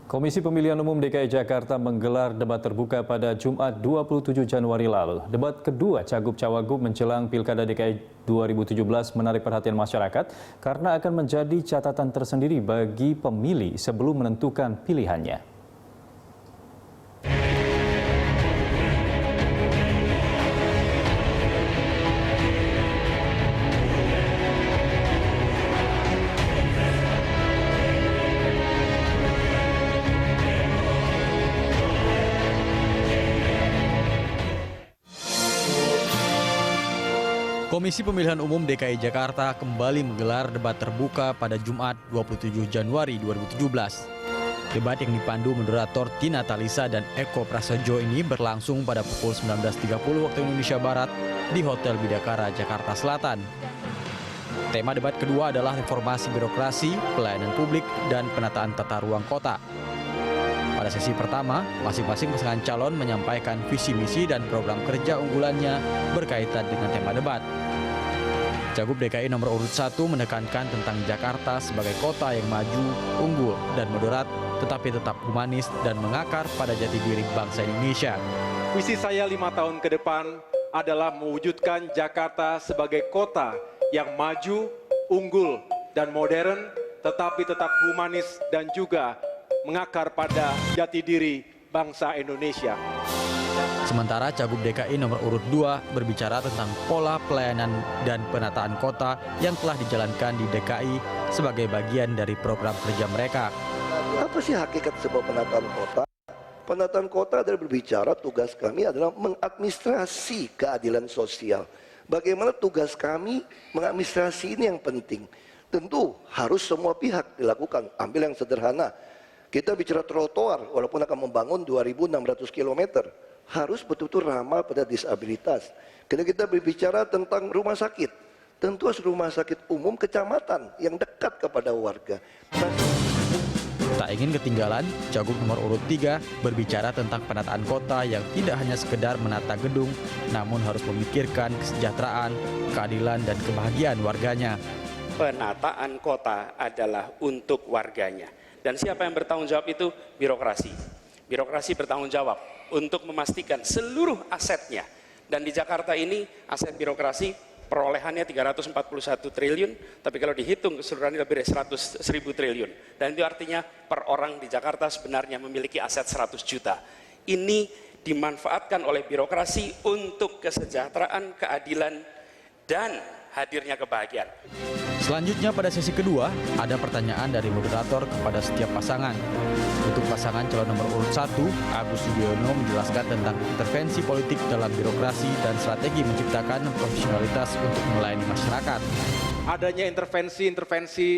Komisi Pemilihan Umum DKI Jakarta menggelar debat terbuka pada Jumat 27 Januari lalu. Debat kedua Cagup-Cawagup menjelang Pilkada DKI 2017 menarik perhatian masyarakat karena akan menjadi catatan tersendiri bagi pemilih sebelum menentukan pilihannya. Komisi Pemilihan Umum DKI Jakarta kembali menggelar debat terbuka pada Jumat 27 Januari 2017. Debat yang dipandu moderator Tina Talisa dan Eko Prasetyo ini berlangsung pada pukul 19.30 waktu Indonesia Barat di Hotel Bidakara, Jakarta Selatan. Tema debat kedua adalah reformasi birokrasi, pelayanan publik, dan penataan tata ruang kota. Pada sesi pertama, masing-masing pasangan calon menyampaikan visi misi dan program kerja unggulannya berkaitan dengan tema debat. Cagup DKI nomor urut 1 menekankan tentang Jakarta sebagai kota yang maju, unggul, dan moderat, tetapi tetap humanis dan mengakar pada jati diri bangsa Indonesia. Visi saya 5 tahun ke depan adalah mewujudkan Jakarta sebagai kota yang maju, unggul, dan modern, tetapi tetap humanis dan juga mengakar pada jati diri bangsa Indonesia. Sementara Cagup DKI nomor urut 2 berbicara tentang pola pelayanan dan penataan kota yang telah dijalankan di DKI sebagai bagian dari program kerja mereka. Apa sih hakikat sebuah penataan kota? Penataan kota adalah berbicara, tugas kami adalah mengadministrasi keadilan sosial. Bagaimana tugas kami mengadministrasi ini yang penting. Tentu harus semua pihak dilakukan. Ambil yang sederhana. Kita bicara trotoar, walaupun akan membangun 2.600 km, harus betul-betul ramah pada disabilitas. Ketika kita berbicara tentang rumah sakit, tentu harus rumah sakit umum kecamatan yang dekat kepada warga. Tak ingin ketinggalan, Cagup nomor urut 3 berbicara tentang penataan kota yang tidak hanya sekedar menata gedung, namun harus memikirkan kesejahteraan, keadilan, dan kebahagiaan warganya. Penataan kota adalah untuk warganya. Dan siapa yang bertanggung jawab itu? Birokrasi. Birokrasi bertanggung jawab untuk memastikan seluruh asetnya. Dan di Jakarta ini aset birokrasi perolehannya 341 triliun, tapi kalau dihitung keseluruhannya lebih dari 100.000 triliun. Dan itu artinya per orang di Jakarta sebenarnya memiliki aset 100 juta. Ini dimanfaatkan oleh birokrasi untuk kesejahteraan, keadilan, dan hadirnya kebahagiaan. Selanjutnya pada sesi kedua, ada pertanyaan dari moderator kepada setiap pasangan. Untuk pasangan calon nomor urut 1, Agus Yudhoyono menjelaskan tentang intervensi politik dalam birokrasi dan strategi menciptakan profesionalitas untuk melayani masyarakat. Adanya intervensi-intervensi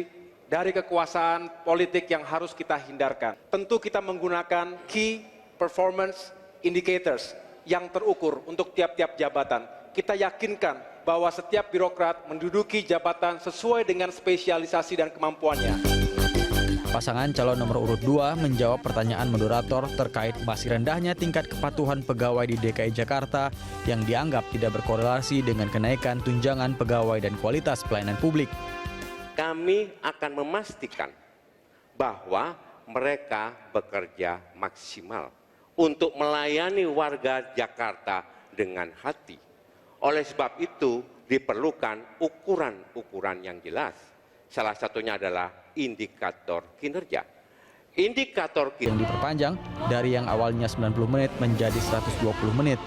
dari kekuasaan politik yang harus kita hindarkan. Tentu kita menggunakan key performance indicators yang terukur untuk tiap-tiap jabatan. Kita yakinkan bahwa setiap birokrat menduduki jabatan sesuai dengan spesialisasi dan kemampuannya. Pasangan calon nomor urut 2 menjawab pertanyaan moderator terkait masih rendahnya tingkat kepatuhan pegawai di DKI Jakarta yang dianggap tidak berkorelasi dengan kenaikan tunjangan pegawai dan kualitas pelayanan publik. Kami akan memastikan bahwa mereka bekerja maksimal untuk melayani warga Jakarta dengan hati. Oleh sebab itu diperlukan ukuran-ukuran yang jelas. Salah satunya adalah indikator kinerja. Indikator kinerja yang diperpanjang dari yang awalnya 90 menit menjadi 120 menit.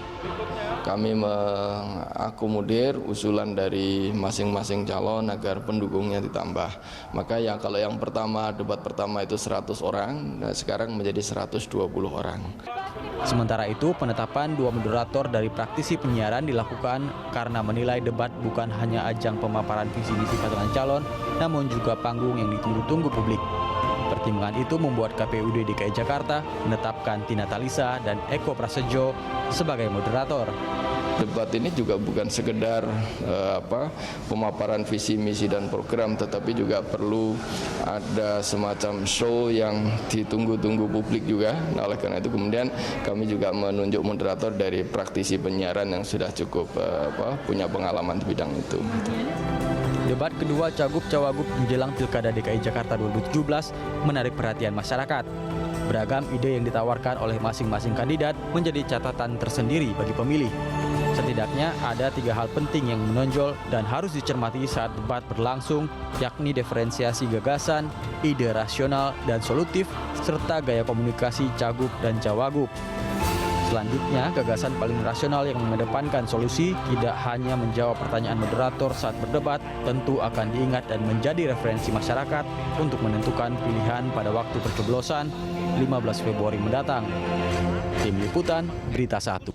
Kami mengakomodir usulan dari masing-masing calon agar pendukungnya ditambah. Maka kalau yang pertama, debat pertama itu 100 orang, nah sekarang menjadi 120 orang. Sementara itu, penetapan 2 moderator dari praktisi penyiaran dilakukan karena menilai debat bukan hanya ajang pemaparan visi misi pasangan calon, namun juga panggung yang ditunggu-tunggu publik. Pertimbangan itu membuat KPUD DKI Jakarta menetapkan Tina Talisa dan Eko Prasetyo sebagai moderator. Debat ini juga bukan sekedar pemaparan visi misi dan program, tetapi juga perlu ada semacam show yang ditunggu-tunggu publik juga. Nah, oleh karena itu kemudian kami juga menunjuk moderator dari praktisi penyiaran yang sudah cukup punya pengalaman di bidang itu. Debat kedua Cagup-Cawagup menjelang Pilkada DKI Jakarta 2017 menarik perhatian masyarakat. Beragam ide yang ditawarkan oleh masing-masing kandidat menjadi catatan tersendiri bagi pemilih. Setidaknya ada 3 hal penting yang menonjol dan harus dicermati saat debat berlangsung, yakni diferensiasi gagasan, ide rasional dan solutif, serta gaya komunikasi Cagup dan Cawagup. Selanjutnya, gagasan paling rasional yang mengedepankan solusi tidak hanya menjawab pertanyaan moderator saat berdebat, tentu akan diingat dan menjadi referensi masyarakat untuk menentukan pilihan pada waktu pencoblosan 15 Februari mendatang. Tim Liputan, Berita 1.